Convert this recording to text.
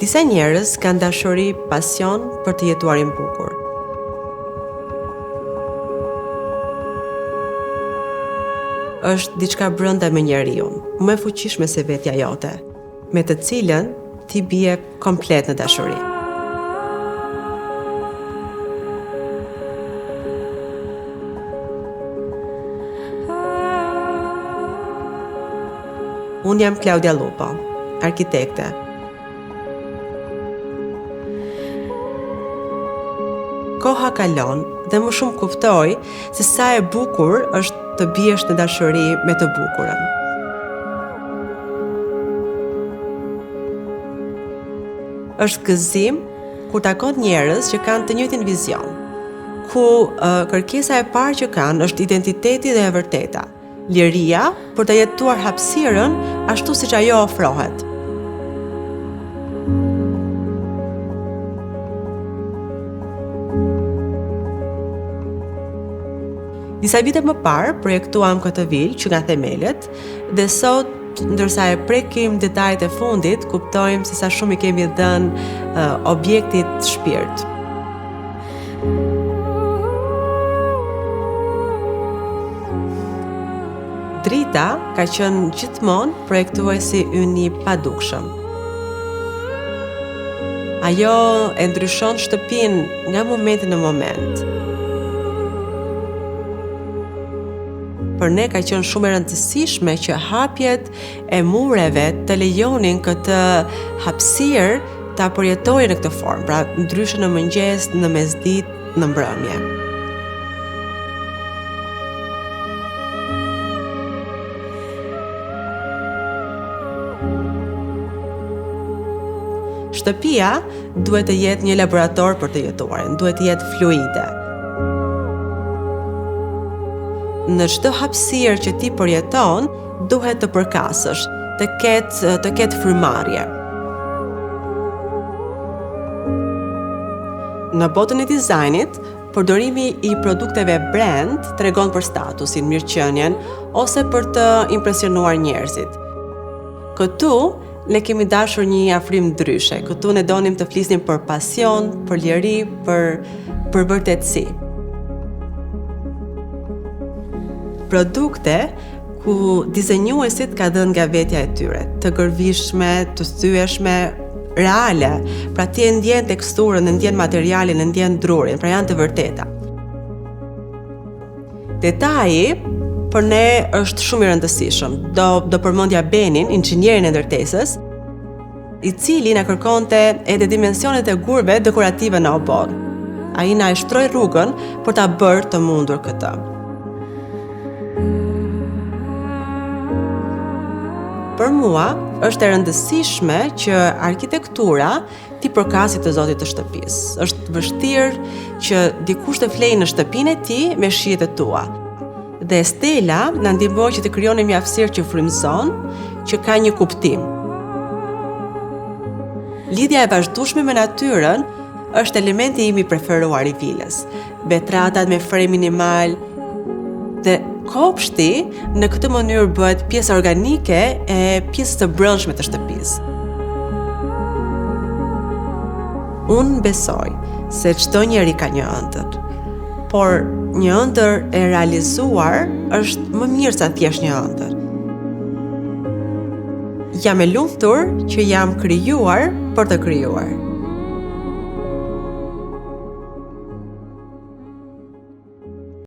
Disa njerëz kanë dashuri, pasion për të jetuarin bukur. Është diçka brenda me njeriu, më e fuqishme se vetja jote, me të cilën ti bie komplet në dashuri. Unë jam Claudia Lupo, arkitekte. Koha kalon dhe më shumë kuptoj se sa e bukur është të biesh në dashuri me të bukurën. Është gëzim kur takon njerëz që kanë të njëjtin vizion, ku kërkesa e parë që kanë është identiteti dhe e vërteta, liria për të jetuar hapësirën ashtu siç ajo ofrohet. Disa vite më parë projektuam këtë vilë që nga themelet dhe sot, ndërsa e prekim detajet e fundit, kuptojmë se sa shumë i kemi dhënë objektit shpirt. Drita ka qenë gjithmonë projektuesi ynë i padukshëm. Ajo e ndryshon shtëpinë nga momenti në moment. Për ne ka qenë shumë e rëndësishme që hapjet e mureve të lejonin këtë hapësirë ta përjetojë në këtë formë, pra ndryshe në mëngjes, në mesditë, në mbrëmje. Shtëpia duhet të jetë një laborator për të jetuarin, duhet të jetë fluide. Në çdo hapësirë që ti përjeton, duhet të përkasësh, të ketë frymarrje. Në botën e dizajnit, përdorimi i produkteve brand tregon për statusin, mirëqenien ose për të impresionuar njerëzit. Këtu ne kemi dashur një afrim ndryshe. Këtu ne donim të flisnim për pasion, për liri, për vërtetësi. Produkte ku dizenjuesit ka dhënë nga vetja e tyre, të gërvishme, të thyeshme, reale, pra ti e ndjen teksturën, e ndjen materialin, e ndjen drurin, pra janë të vërteta. Detaji për ne është shumë i rëndësishëm. Do përmendja Benin, inxhinierin e ndërtesës, i cili na kërkonte edhe dimensionet e gurëve dekorative në obor. Ai na e shtroi rrugën për ta bërë të mundur këtë. Për mua, është e rëndësishme që arkitektura ti përkasit të zotit të shtëpisë. Është vështirë që dikush të flejë në shtëpinë e tij me shijet e tua. Dhe stela na ndihmon që të krijonim një hapësirë që frymëzon, që ka një kuptim. Lidhja e vazhdueshme me natyrën është elementi im i preferuar i vilës. Vetratat me fre minimal dhe kopshti në këtë mënyrë bëhet pjesë organike e pjesës së brendshme të shtëpisë. Unë besoj se çdo njeri ka një ëndër, por një ëndër e realizuar është më mirë se thjesht një ëndër. Jam e lumtur që jam krijuar për të krijuar.